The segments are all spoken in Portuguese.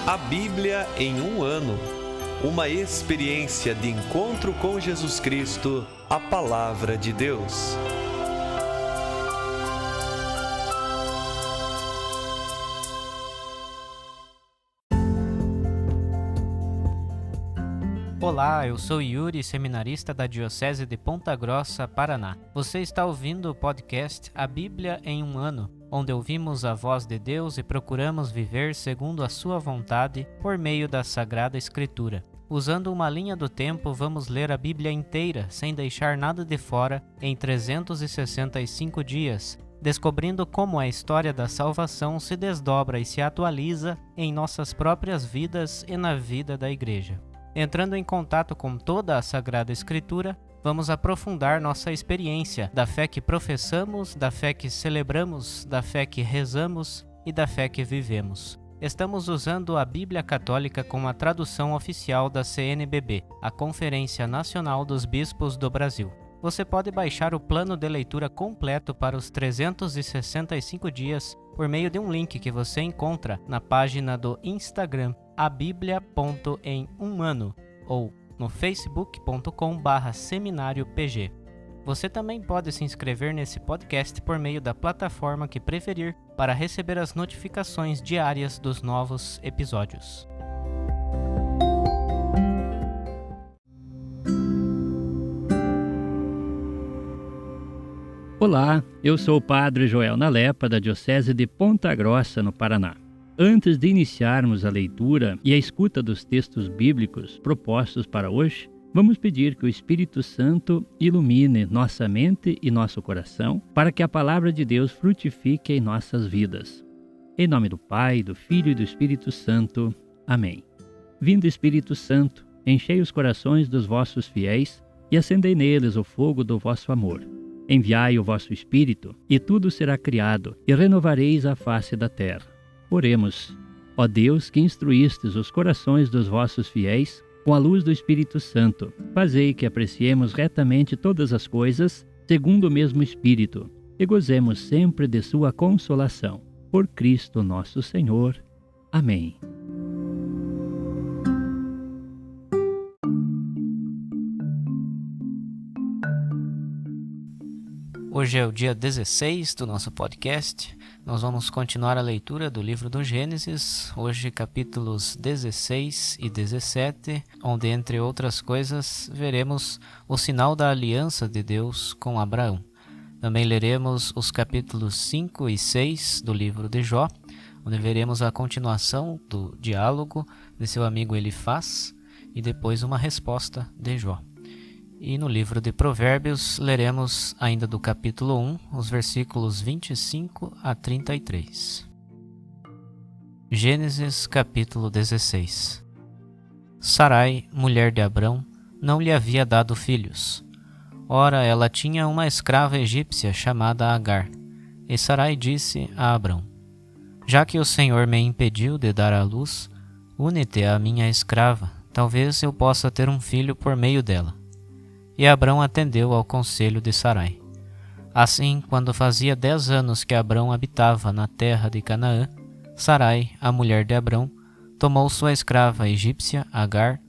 A Bíblia em um ano. Uma experiência de encontro com Jesus Cristo, a Palavra de Deus. Olá, eu sou Yuri, seminarista da Diocese de Ponta Grossa, Paraná. Você está ouvindo o podcast A Bíblia em um ano, onde ouvimos a voz de Deus e procuramos viver segundo a sua vontade por meio da Sagrada Escritura. Usando uma linha do tempo, vamos ler a Bíblia inteira, sem deixar nada de fora, em 365 dias, descobrindo como a história da salvação se desdobra e se atualiza em nossas próprias vidas e na vida da Igreja. Entrando em contato com toda a Sagrada Escritura, vamos aprofundar nossa experiência da fé que professamos, da fé que celebramos, da fé que rezamos e da fé que vivemos. Estamos usando a Bíblia Católica como a tradução oficial da CNBB, a Conferência Nacional dos Bispos do Brasil. Você pode baixar o plano de leitura completo para os 365 dias por meio de um link que você encontra na página do Instagram abiblia.emumano ou no facebook.com/seminariopg. Você também pode se inscrever nesse podcast por meio da plataforma que preferir para receber as notificações diárias dos novos episódios. Olá, eu sou o Padre Joel Nalepa, da Diocese de Ponta Grossa, no Paraná. Antes de iniciarmos a leitura e a escuta dos textos bíblicos propostos para hoje, vamos pedir que o Espírito Santo ilumine nossa mente e nosso coração para que a palavra de Deus frutifique em nossas vidas. Em nome do Pai, do Filho e do Espírito Santo. Amém. Vindo Espírito Santo, enchei os corações dos vossos fiéis e acendei neles o fogo do vosso amor. Enviai o vosso Espírito, e tudo será criado, e renovareis a face da terra. Oremos. Ó Deus, que instruístes os corações dos vossos fiéis com a luz do Espírito Santo, fazei que apreciemos retamente todas as coisas, segundo o mesmo Espírito, e gozemos sempre de sua consolação. Por Cristo nosso Senhor. Amém. Hoje é o dia 16 do nosso podcast. Nós vamos continuar a leitura do livro do Gênesis, hoje capítulos 16 e 17, onde, entre outras coisas, veremos o sinal da aliança de Deus com Abraão. Também leremos os capítulos 5 e 6 do livro de Jó, onde veremos a continuação do diálogo de seu amigo Elifaz e depois uma resposta de Jó. E no livro de Provérbios, leremos ainda do capítulo 1, os versículos 25 a 33. Gênesis capítulo 16. Sarai, mulher de Abrão, não lhe havia dado filhos. Ora, ela tinha uma escrava egípcia chamada Agar. E Sarai disse a Abrão: Já que o Senhor me impediu de dar à luz, une-te à minha escrava, talvez eu possa ter um filho por meio dela. E Abrão atendeu ao conselho de Sarai. Assim, quando fazia 10 anos que Abrão habitava na terra de Canaã, Sarai, a mulher de Abrão, tomou sua escrava egípcia, Agar,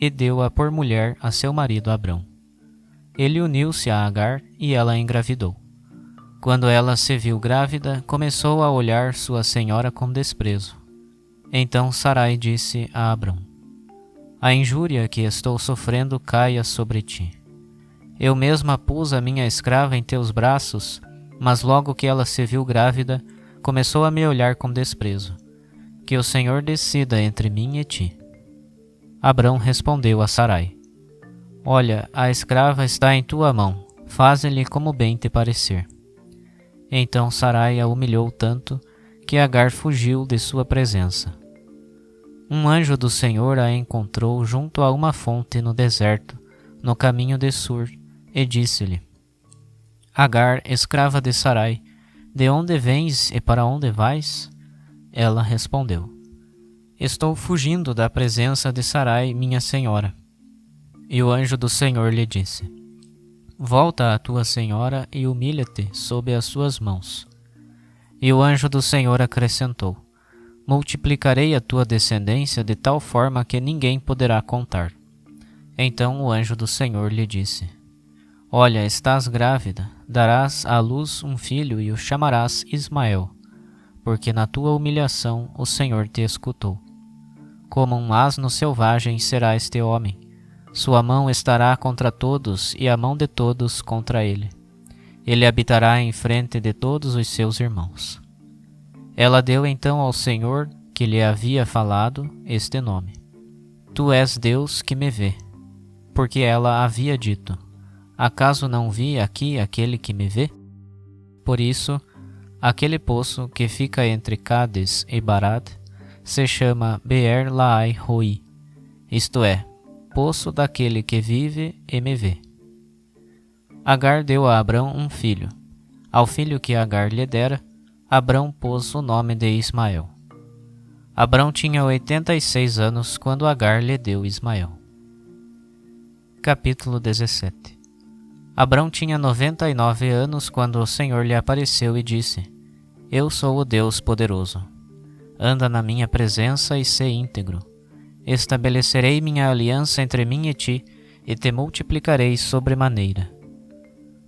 e deu-a por mulher a seu marido Abrão. Ele uniu-se a Agar e ela engravidou. Quando ela se viu grávida, começou a olhar sua senhora com desprezo. Então Sarai disse a Abrão: A injúria que estou sofrendo caia sobre ti. Eu mesma pus a minha escrava em teus braços, mas logo que ela se viu grávida, começou a me olhar com desprezo. Que o Senhor decida entre mim e ti. Abrão respondeu a Sarai: Olha, a escrava está em tua mão, faze-lhe como bem te parecer. Então Sarai a humilhou tanto que Agar fugiu de sua presença. Um anjo do Senhor a encontrou junto a uma fonte no deserto, no caminho de Sur, e disse-lhe: Agar, escrava de Sarai, de onde vens e para onde vais? Ela respondeu: Estou fugindo da presença de Sarai, minha senhora. E o anjo do Senhor lhe disse: Volta à tua senhora e humilha-te sob as suas mãos. E o anjo do Senhor acrescentou: multiplicarei a tua descendência de tal forma que ninguém poderá contar. Então o anjo do Senhor lhe disse: Olha, estás grávida, darás à luz um filho e o chamarás Ismael, porque na tua humilhação o Senhor te escutou. Como um asno selvagem será este homem, sua mão estará contra todos e a mão de todos contra ele. Ele habitará em frente de todos os seus irmãos. Ela deu então ao Senhor, que lhe havia falado, este nome: Tu és Deus que me vê. Porque ela havia dito: Acaso não vi aqui aquele que me vê? Por isso, aquele poço que fica entre Cádiz e Barad se chama Beer-Lahai-Roi, isto é, poço daquele que vive e me vê. Agar deu a Abrão um filho. Ao filho que Agar lhe dera, Abrão pôs o nome de Ismael. Abrão tinha 86 anos quando Agar lhe deu Ismael. Capítulo 17. Abrão tinha 99 anos quando o Senhor lhe apareceu e disse: Eu sou o Deus poderoso. Anda na minha presença e sê íntegro. Estabelecerei minha aliança entre mim e ti, e te multiplicarei sobremaneira.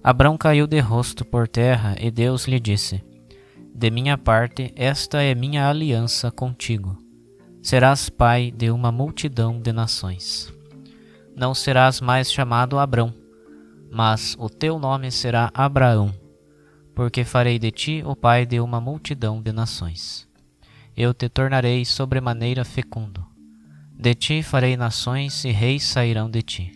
Abrão caiu de rosto por terra, e Deus lhe disse: De minha parte, esta é minha aliança contigo. Serás pai de uma multidão de nações. Não serás mais chamado Abrão, mas o teu nome será Abraão, porque farei de ti o pai de uma multidão de nações. Eu te tornarei sobremaneira fecundo. De ti farei nações e reis sairão de ti.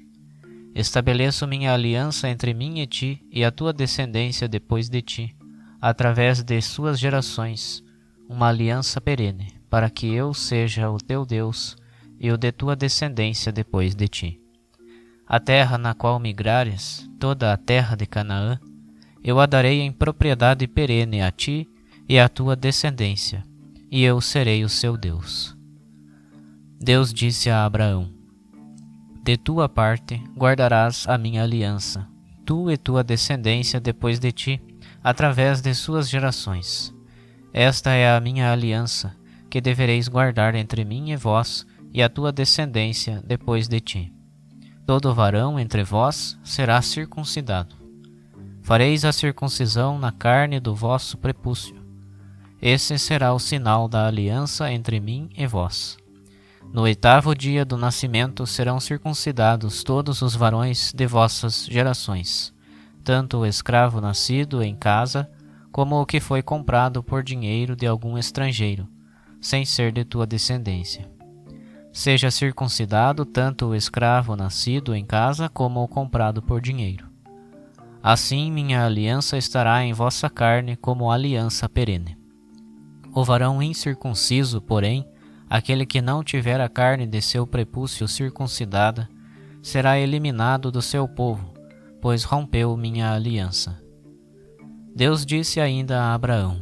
Estabeleço minha aliança entre mim e ti e a tua descendência depois de ti, através de suas gerações, uma aliança perene, para que eu seja o teu Deus e o de tua descendência depois de ti. A terra na qual migrares, toda a terra de Canaã, eu a darei em propriedade perene a ti e à tua descendência, e eu serei o seu Deus. Deus disse a Abraão: De tua parte guardarás a minha aliança, tu e tua descendência depois de ti, através de suas gerações. Esta é a minha aliança, que devereis guardar entre mim e vós e a tua descendência depois de ti. Todo varão entre vós será circuncidado. Fareis a circuncisão na carne do vosso prepúcio. Esse será o sinal da aliança entre mim e vós. No 8º dia do nascimento serão circuncidados todos os varões de vossas gerações, tanto o escravo nascido em casa, como o que foi comprado por dinheiro de algum estrangeiro, sem ser de tua descendência. Seja circuncidado tanto o escravo nascido em casa, como o comprado por dinheiro. Assim minha aliança estará em vossa carne como aliança perene. O varão incircunciso, porém, aquele que não tiver a carne de seu prepúcio circuncidada, será eliminado do seu povo, pois rompeu minha aliança. Deus disse ainda a Abraão: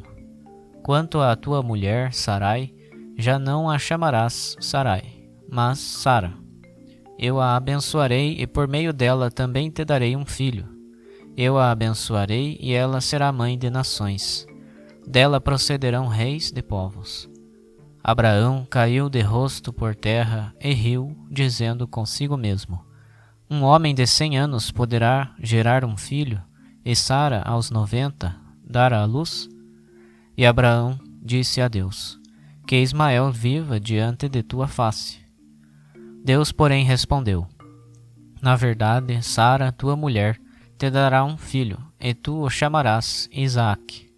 Quanto à tua mulher, Sarai, já não a chamarás Sarai, mas Sara. Eu a abençoarei e por meio dela também te darei um filho. Eu a abençoarei e ela será mãe de nações. Dela procederão reis de povos. Abraão caiu de rosto por terra e riu, dizendo consigo mesmo: Um homem de 100 anos poderá gerar um filho, e Sara, aos 90, dar à luz? E Abraão disse a Deus: Que Ismael viva diante de tua face. Deus, porém, respondeu: Na verdade, Sara, tua mulher, te dará um filho, e tu o chamarás Isaque.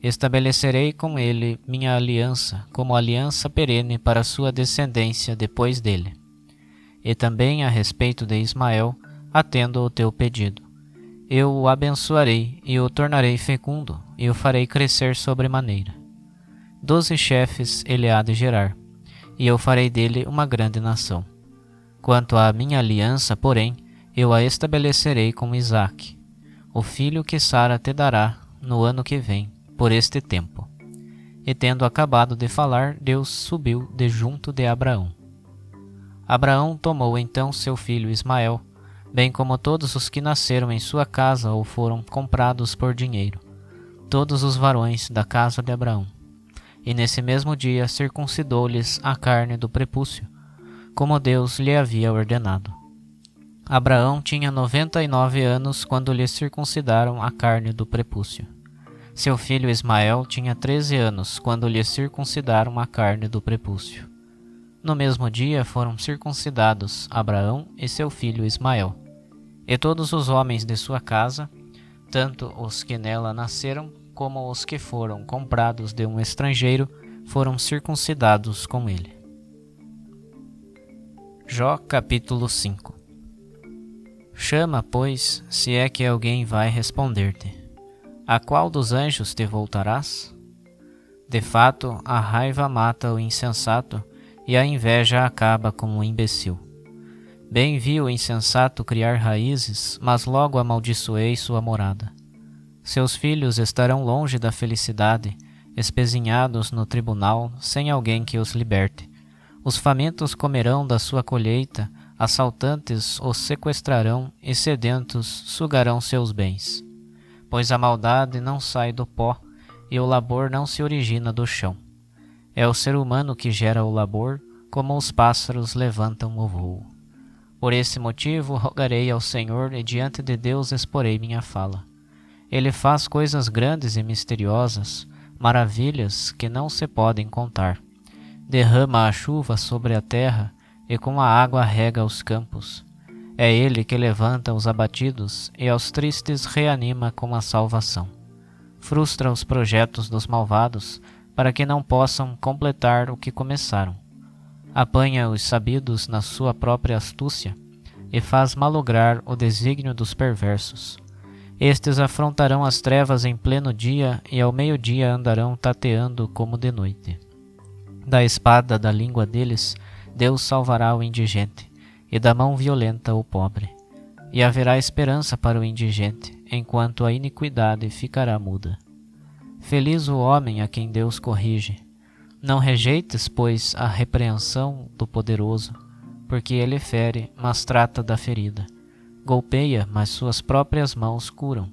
Estabelecerei com ele minha aliança, como aliança perene para sua descendência depois dele. E também a respeito de Ismael, atendo ao teu pedido. Eu o abençoarei e o tornarei fecundo, e o farei crescer sobremaneira. 12 chefes ele há de gerar, e eu farei dele uma grande nação. Quanto à minha aliança, porém, eu a estabelecerei com Isaque, o filho que Sara te dará no ano que vem, por este tempo. E tendo acabado de falar, Deus subiu de junto de Abraão. Abraão tomou então seu filho Ismael, bem como todos os que nasceram em sua casa ou foram comprados por dinheiro, todos os varões da casa de Abraão, e nesse mesmo dia circuncidou-lhes a carne do prepúcio, como Deus lhe havia ordenado. Abraão tinha 99 anos quando lhe circuncidaram a carne do prepúcio. Seu filho Ismael tinha 13 anos quando lhe circuncidaram a carne do prepúcio. No mesmo dia foram circuncidados Abraão e seu filho Ismael, e todos os homens de sua casa, tanto os que nela nasceram como os que foram comprados de um estrangeiro, foram circuncidados com ele. Jó capítulo 5. Chama, pois, se é que alguém vai responder-te. A qual dos anjos te voltarás? De fato, a raiva mata o insensato, e a inveja acaba com o imbecil. Bem vi o insensato criar raízes, mas logo amaldiçoei sua morada. Seus filhos estarão longe da felicidade, espezinhados no tribunal, sem alguém que os liberte. Os famintos comerão da sua colheita, assaltantes os sequestrarão e sedentos sugarão seus bens. Pois a maldade não sai do pó, e o labor não se origina do chão. É o ser humano que gera o labor, como os pássaros levantam o voo. Por esse motivo rogarei ao Senhor e diante de Deus exporei minha fala. Ele faz coisas grandes e misteriosas, maravilhas que não se podem contar. Derrama a chuva sobre a terra e com a água rega os campos. É Ele que levanta os abatidos e aos tristes reanima com a salvação. Frustra os projetos dos malvados, para que não possam completar o que começaram. Apanha os sabidos na sua própria astúcia e faz malograr o desígnio dos perversos. Estes afrontarão as trevas em pleno dia e ao meio-dia andarão tateando como de noite. Da espada da língua deles, Deus salvará o indigente, e da mão violenta o pobre. E haverá esperança para o indigente, enquanto a iniquidade ficará muda. Feliz o homem a quem Deus corrige. Não rejeites, pois, a repreensão do poderoso, porque ele fere, mas trata da ferida. Golpeia, mas suas próprias mãos curam.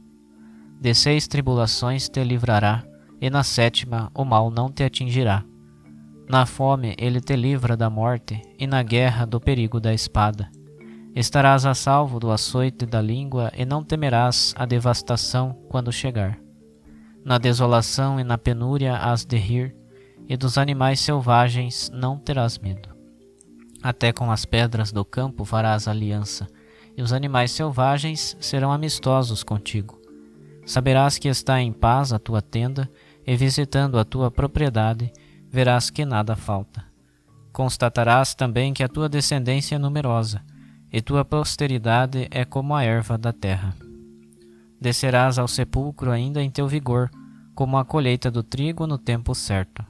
De 6 tribulações te livrará, e na 7ª o mal não te atingirá. Na fome ele te livra da morte, e na guerra do perigo da espada. Estarás a salvo do açoite da língua, e não temerás a devastação quando chegar. Na desolação e na penúria hás de rir, e dos animais selvagens não terás medo. Até com as pedras do campo farás aliança, e os animais selvagens serão amistosos contigo. Saberás que está em paz a tua tenda, e visitando a tua propriedade, verás que nada falta. Constatarás também que a tua descendência é numerosa, e tua posteridade é como a erva da terra. Descerás ao sepulcro ainda em teu vigor, como a colheita do trigo no tempo certo.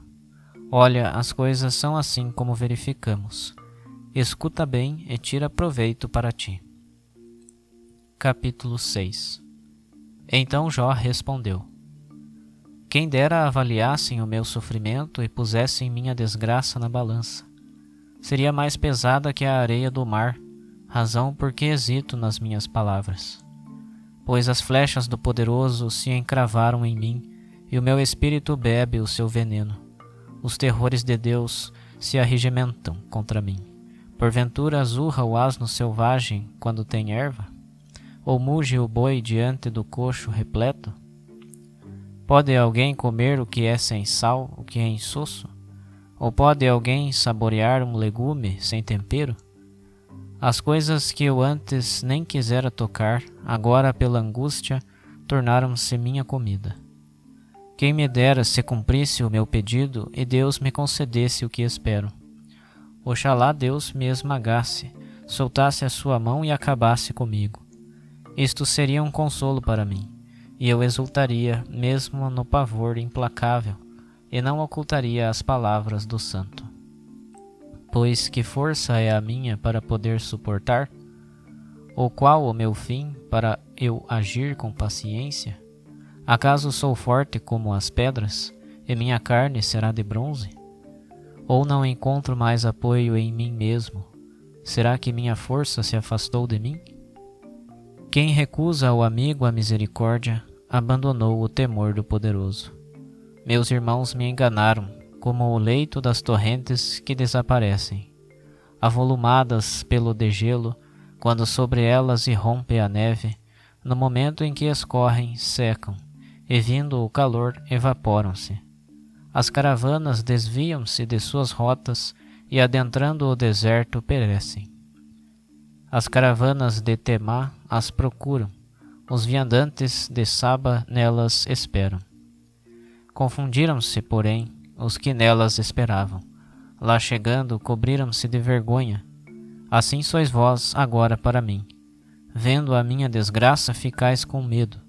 Olha, as coisas são assim como verificamos. Escuta bem e tira proveito para ti. Capítulo 6. Então Jó respondeu: Quem dera avaliassem o meu sofrimento e pusessem minha desgraça na balança. Seria mais pesada que a areia do mar, razão por que hesito nas minhas palavras. Pois as flechas do poderoso se encravaram em mim, e o meu espírito bebe o seu veneno. Os terrores de Deus se arregimentam contra mim. Porventura azurra o asno selvagem quando tem erva? Ou muge o boi diante do coxo repleto? Pode alguém comer o que é sem sal, o que é insosso? Ou pode alguém saborear um legume sem tempero? As coisas que eu antes nem quisera tocar, agora pela angústia, tornaram-se minha comida. Quem me dera se cumprisse o meu pedido e Deus me concedesse o que espero. Oxalá Deus me esmagasse, soltasse a sua mão e acabasse comigo. Isto seria um consolo para mim, e eu exultaria mesmo no pavor implacável, e não ocultaria as palavras do santo. Pois que força é a minha para poder suportar? Ou qual o meu fim para eu agir com paciência? Acaso sou forte como as pedras, e minha carne será de bronze? Ou não encontro mais apoio em mim mesmo? Será que minha força se afastou de mim? Quem recusa ao amigo a misericórdia, abandonou o temor do poderoso. Meus irmãos me enganaram, como o leito das torrentes que desaparecem, avolumadas pelo degelo, quando sobre elas irrompe a neve, no momento em que escorrem, secam, e vindo o calor, evaporam-se. As caravanas desviam-se de suas rotas e, adentrando o deserto, perecem. As caravanas de Temá as procuram, os viandantes de Saba nelas esperam. Confundiram-se, porém, os que nelas esperavam. Lá chegando, cobriram-se de vergonha. Assim sois vós agora para mim. Vendo a minha desgraça, ficais com medo.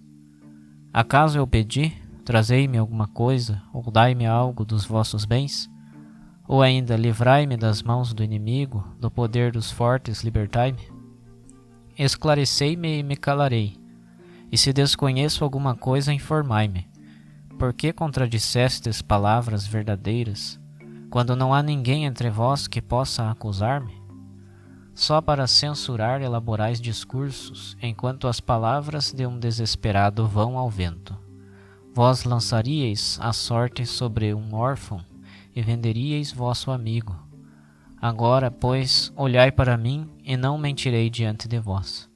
Acaso eu pedi, trazei-me alguma coisa, ou dai-me algo dos vossos bens? Ou ainda, livrai-me das mãos do inimigo, do poder dos fortes libertai-me? Esclarecei-me e me calarei, e se desconheço alguma coisa, informai-me. Por que contradissestes palavras verdadeiras, quando não há ninguém entre vós que possa acusar-me? Só para censurar elaborais discursos, enquanto as palavras de um desesperado vão ao vento. Vós lançaríeis a sorte sobre um órfão, e venderíeis vosso amigo. Agora, pois, olhai para mim, e não mentirei diante de vós.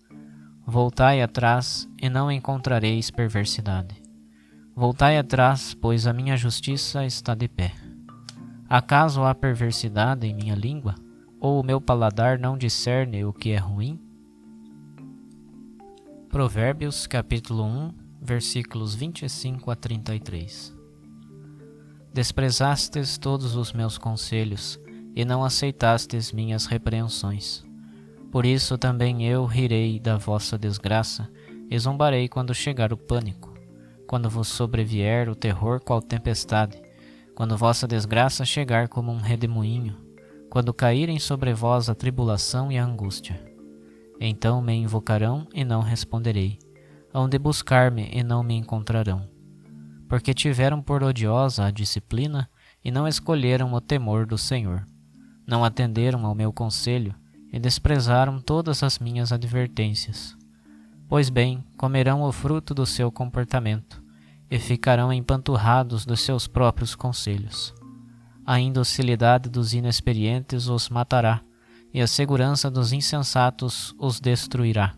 Voltai atrás, e não encontrareis perversidade. Voltai atrás, pois a minha justiça está de pé. Acaso há perversidade em minha língua? Ou o meu paladar não discerne o que é ruim? Provérbios, capítulo 1, versículos 25 a 33. Desprezastes todos os meus conselhos, e não aceitastes minhas repreensões. Por isso também eu rirei da vossa desgraça, e zombarei quando chegar o pânico, quando vos sobrevier o terror qual tempestade, quando vossa desgraça chegar como um redemoinho, quando caírem sobre vós a tribulação e a angústia. Então me invocarão e não responderei, hão de buscar-me e não me encontrarão, porque tiveram por odiosa a disciplina e não escolheram o temor do Senhor. Não atenderam ao meu conselho e desprezaram todas as minhas advertências. Pois bem, comerão o fruto do seu comportamento e ficarão empanturrados dos seus próprios conselhos. A indocilidade dos inexperientes os matará, e a segurança dos insensatos os destruirá.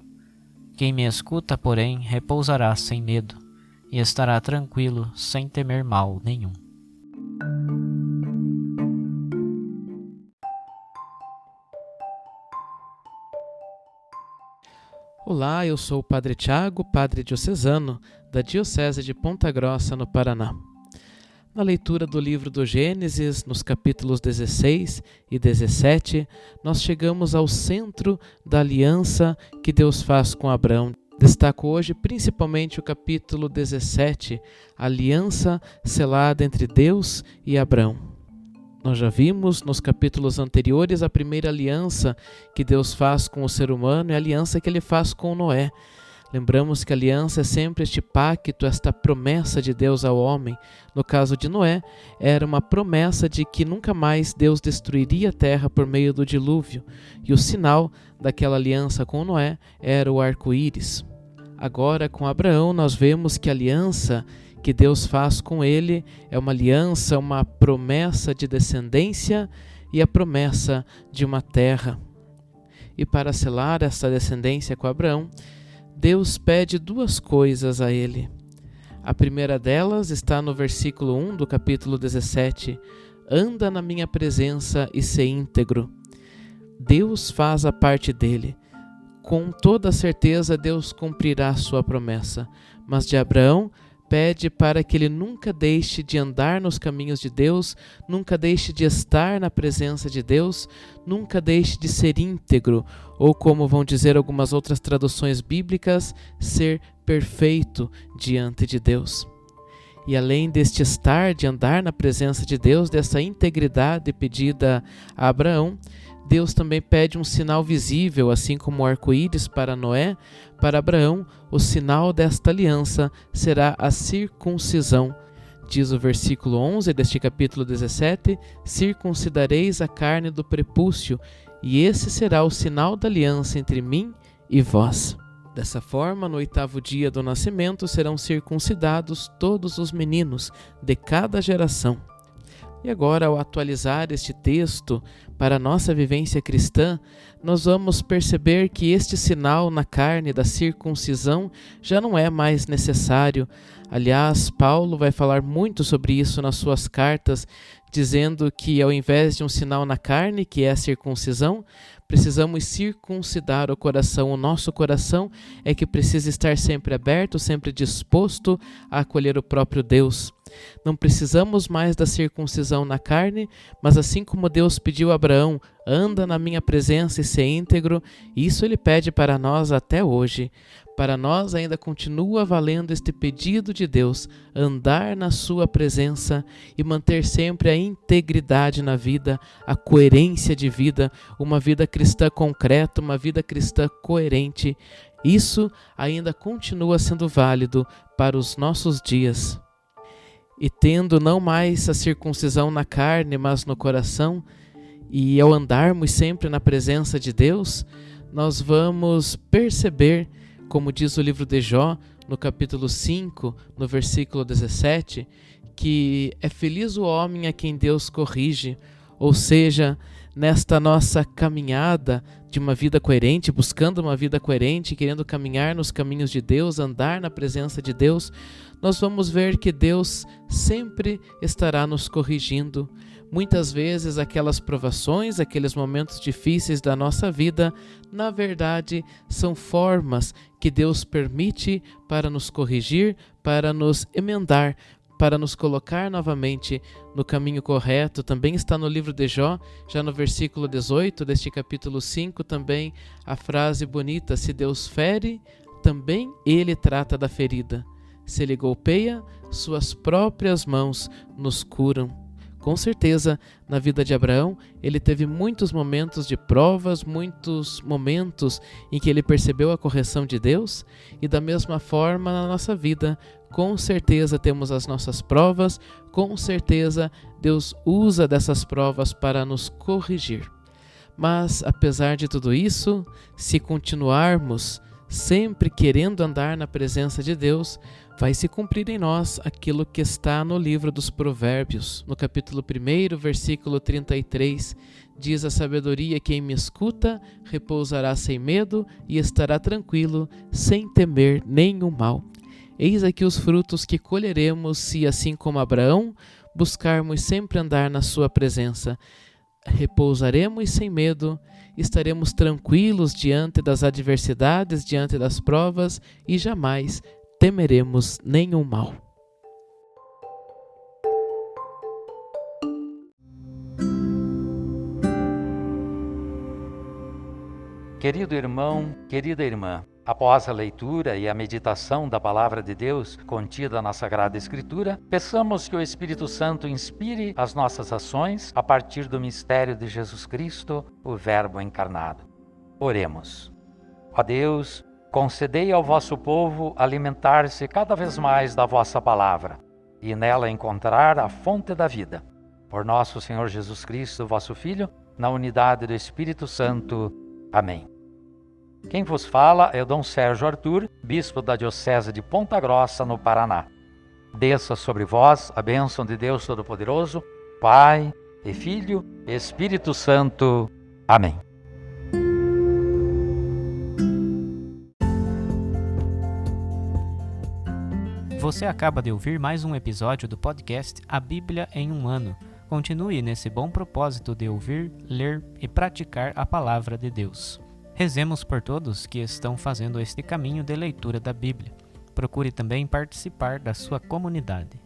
Quem me escuta, porém, repousará sem medo, e estará tranquilo sem temer mal nenhum. Olá, eu sou o Padre Tiago, padre diocesano da Diocese de Ponta Grossa, no Paraná. Na leitura do livro do Gênesis, nos capítulos 16 e 17, nós chegamos ao centro da aliança que Deus faz com Abrão. Destaco hoje principalmente o capítulo 17, a aliança selada entre Deus e Abrão. Nós já vimos nos capítulos anteriores a primeira aliança que Deus faz com o ser humano e a aliança que ele faz com Noé. Lembramos que a aliança é sempre este pacto, esta promessa de Deus ao homem. No caso de Noé, era uma promessa de que nunca mais Deus destruiria a terra por meio do dilúvio. E o sinal daquela aliança com Noé era o arco-íris. Agora, com Abraão, nós vemos que a aliança que Deus faz com ele é uma aliança, uma promessa de descendência e a promessa de uma terra. E para selar essa descendência com Abraão, Deus pede duas coisas a ele. A primeira delas está no versículo 1 do capítulo 17. Anda na minha presença e sê íntegro. Deus faz a parte dele. Com toda certeza Deus cumprirá a sua promessa. Mas de Abraão pede para que ele nunca deixe de andar nos caminhos de Deus, nunca deixe de estar na presença de Deus, nunca deixe de ser íntegro, ou como vão dizer algumas outras traduções bíblicas, ser perfeito diante de Deus. E além deste estar, de andar na presença de Deus, dessa integridade pedida a Abraão, Deus também pede um sinal visível, assim como o arco-íris para Noé. Para Abraão, o sinal desta aliança será a circuncisão. Diz o versículo 11 deste capítulo 17, circuncidareis a carne do prepúcio, e esse será o sinal da aliança entre mim e vós. Dessa forma, no 8º dia do nascimento, serão circuncidados todos os meninos de cada geração. E agora, ao atualizar este texto para a nossa vivência cristã, nós vamos perceber que este sinal na carne da circuncisão já não é mais necessário. Aliás, Paulo vai falar muito sobre isso nas suas cartas, dizendo que ao invés de um sinal na carne, que é a circuncisão, precisamos circuncidar o coração. O nosso coração é que precisa estar sempre aberto, sempre disposto a acolher o próprio Deus. Não precisamos mais da circuncisão na carne, mas assim como Deus pediu a Abraão, anda na minha presença e ser íntegro, isso Ele pede para nós até hoje. Para nós ainda continua valendo este pedido de Deus, andar na sua presença e manter sempre a integridade na vida, a coerência de vida, uma vida cristã concreta, uma vida cristã coerente. Isso ainda continua sendo válido para os nossos dias. E tendo não mais a circuncisão na carne, mas no coração, e ao andarmos sempre na presença de Deus, nós vamos perceber, como diz o livro de Jó, no capítulo 5, no versículo 17, que é feliz o homem a quem Deus corrige, ou seja, nesta nossa caminhada de uma vida coerente, buscando uma vida coerente, querendo caminhar nos caminhos de Deus, andar na presença de Deus, nós vamos ver que Deus sempre estará nos corrigindo. Muitas vezes aquelas provações, aqueles momentos difíceis da nossa vida, na verdade, são formas que Deus permite para nos corrigir, para nos emendar, para nos colocar novamente no caminho correto. Também está no livro de Jó, já no versículo 18 deste capítulo 5, também a frase bonita: se Deus fere, também Ele trata da ferida. Se Ele golpeia, suas próprias mãos nos curam. Com certeza, na vida de Abraão, ele teve muitos momentos de provas, muitos momentos em que ele percebeu a correção de Deus, e da mesma forma na nossa vida, com certeza temos as nossas provas, com certeza Deus usa dessas provas para nos corrigir. Mas, apesar de tudo isso, se continuarmos sempre querendo andar na presença de Deus, vai se cumprir em nós aquilo que está no livro dos Provérbios. No capítulo 1, versículo 33, diz: a sabedoria: quem me escuta repousará sem medo e estará tranquilo, sem temer nenhum mal. Eis aqui os frutos que colheremos se, assim como Abraão, buscarmos sempre andar na sua presença. Repousaremos sem medo, estaremos tranquilos diante das adversidades, diante das provas, e jamais temeremos nenhum mal. Querido irmão, querida irmã, após a leitura e a meditação da Palavra de Deus contida na Sagrada Escritura, peçamos que o Espírito Santo inspire as nossas ações a partir do mistério de Jesus Cristo, o Verbo encarnado. Oremos. Ó Deus, concedei ao vosso povo alimentar-se cada vez mais da vossa palavra e nela encontrar a fonte da vida. Por nosso Senhor Jesus Cristo, vosso Filho, na unidade do Espírito Santo. Amém. Quem vos fala é o Dom Sérgio Arthur, bispo da Diocese de Ponta Grossa, no Paraná. Desça sobre vós a bênção de Deus Todo-Poderoso, Pai e Filho e Espírito Santo. Amém. Você acaba de ouvir mais um episódio do podcast A Bíblia em um Ano. Continue nesse bom propósito de ouvir, ler e praticar a Palavra de Deus. Rezemos por todos que estão fazendo este caminho de leitura da Bíblia. Procure também participar da sua comunidade.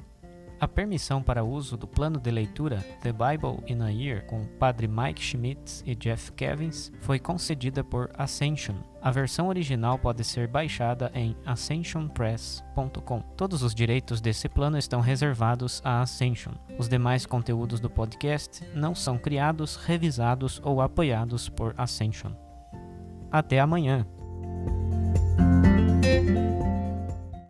A permissão para uso do plano de leitura The Bible in a Year com o Padre Mike Schmitz e Jeff Kevins foi concedida por Ascension. A versão original pode ser baixada em ascensionpress.com. Todos os direitos desse plano estão reservados à Ascension. Os demais conteúdos do podcast não são criados, revisados ou apoiados por Ascension. Até amanhã!